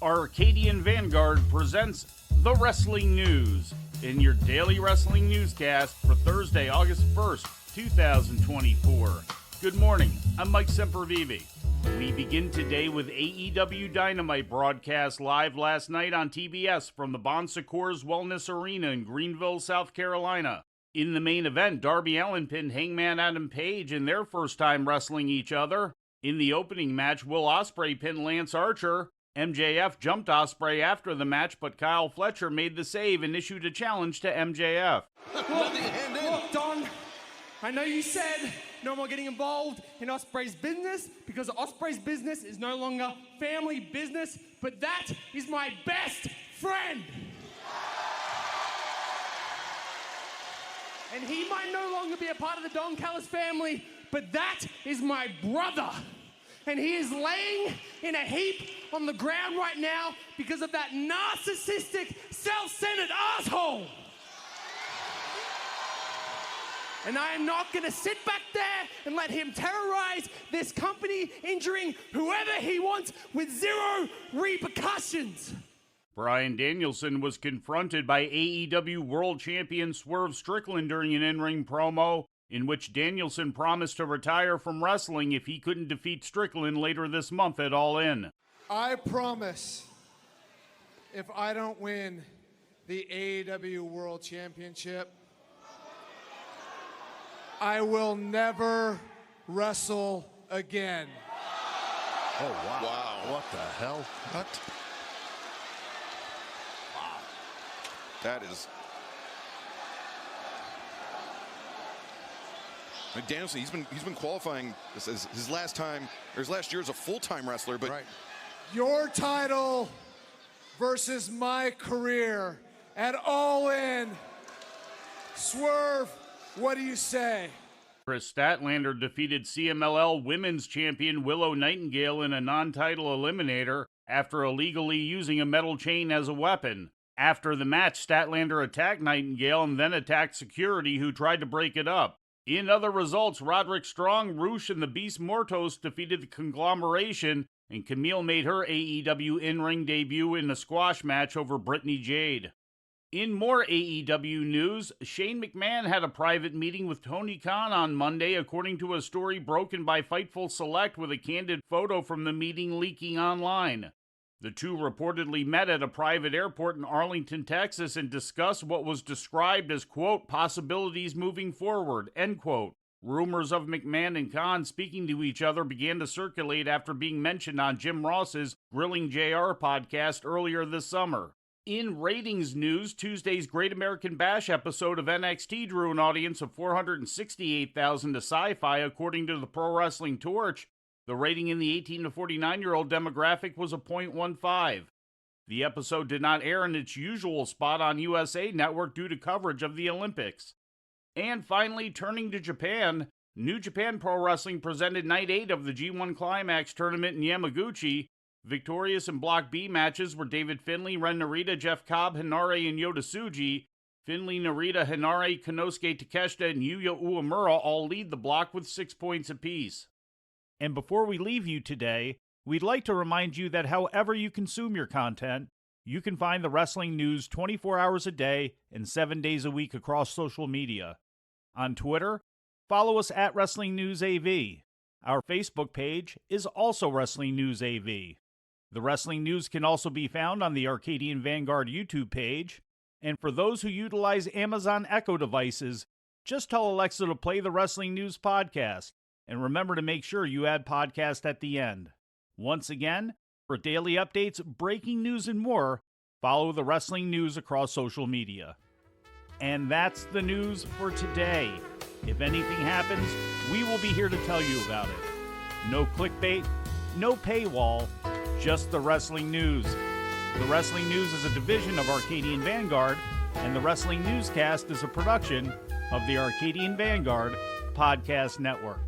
Arcadian Vanguard presents The Wrestling News in your daily wrestling newscast for Thursday, August 1st, 2024. Good morning, I'm Mike Sempervive. We begin today with AEW Dynamite broadcast live last night on TBS from the Bon Secours Wellness Arena in Greenville, South Carolina. In the main event, Darby Allin pinned Hangman Adam Page in their first time wrestling each other. In the opening match, Will Ospreay pinned Lance Archer. MJF jumped Ospreay after the match, but Kyle Fletcher made the save and issued a challenge to MJF. Look, Don, I know you said no more getting involved in Ospreay's business because Ospreay's business is no longer family business, but that is my best friend. And he might no longer be a part of the Don Callis family, but that is my brother. And he is laying in a heap on the ground right now because of that narcissistic, self-centered asshole. And I am not going to sit back there and let him terrorize this company, injuring whoever he wants with zero repercussions. Bryan Danielson was confronted by AEW World Champion Swerve Strickland during an in-ring promo, in which Danielson promised to retire from wrestling if he couldn't defeat Strickland later this month at All In. I promise, if I don't win the AEW World Championship, I will never wrestle again. Oh, wow. What the hell? What? Wow. That is... Danielson, he's been qualifying this as his last time, or his last year as a full-time wrestler, but right. Your title versus my career at All In. Swerve, what do you say? Chris Statlander defeated CMLL Women's Champion Willow Nightingale in a non-title eliminator after illegally using a metal chain as a weapon. After the match, Statlander attacked Nightingale and then attacked security, who tried to break it up. In other results, Roderick Strong, Roosh, and the Beast Mortos defeated the Conglomeration, and Camille made her AEW in-ring debut in a squash match over Brittany Jade. In more AEW news, Shane McMahon had a private meeting with Tony Khan on Monday, according to a story broken by Fightful Select with a candid photo from the meeting leaking online. The two reportedly met at a private airport in Arlington, Texas, and discussed what was described as, quote, possibilities moving forward, end quote. Rumors of McMahon and Khan speaking to each other began to circulate after being mentioned on Jim Ross's Grilling JR podcast earlier this summer. In ratings news, Tuesday's Great American Bash episode of NXT drew an audience of 468,000 to Sci-Fi, according to the Pro Wrestling Torch. The rating in the 18 to 49-year-old demographic was a .15. The episode did not air in its usual spot on USA Network due to coverage of the Olympics. And finally, turning to Japan, New Japan Pro Wrestling presented Night 8 of the G1 Climax tournament in Yamaguchi. Victorious in Block B matches were David Finlay, Ren Narita, Jeff Cobb, Hinare, and Yota Tsuji. Finlay, Narita, Hinare, Konosuke Takeshita, and Yuya Uemura all lead the block with 6 points apiece. And before we leave you today, we'd like to remind you that however you consume your content, you can find the wrestling news 24 hours a day and 7 days a week across social media. On Twitter, follow us at Wrestling News AV. Our Facebook page is also Wrestling News AV. The Wrestling News can also be found on the Arcadian Vanguard YouTube page. And for those who utilize Amazon Echo devices, just tell Alexa to play the Wrestling News podcast. And remember to make sure you add podcast at the end. Once again, for daily updates, breaking news, and more, follow the Wrestling News across social media. And that's the news for today. If anything happens, we will be here to tell you about it. No clickbait, no paywall, just the Wrestling News. The Wrestling News is a division of Arcadian Vanguard, and the Wrestling Newscast is a production of the Arcadian Vanguard Podcast Network.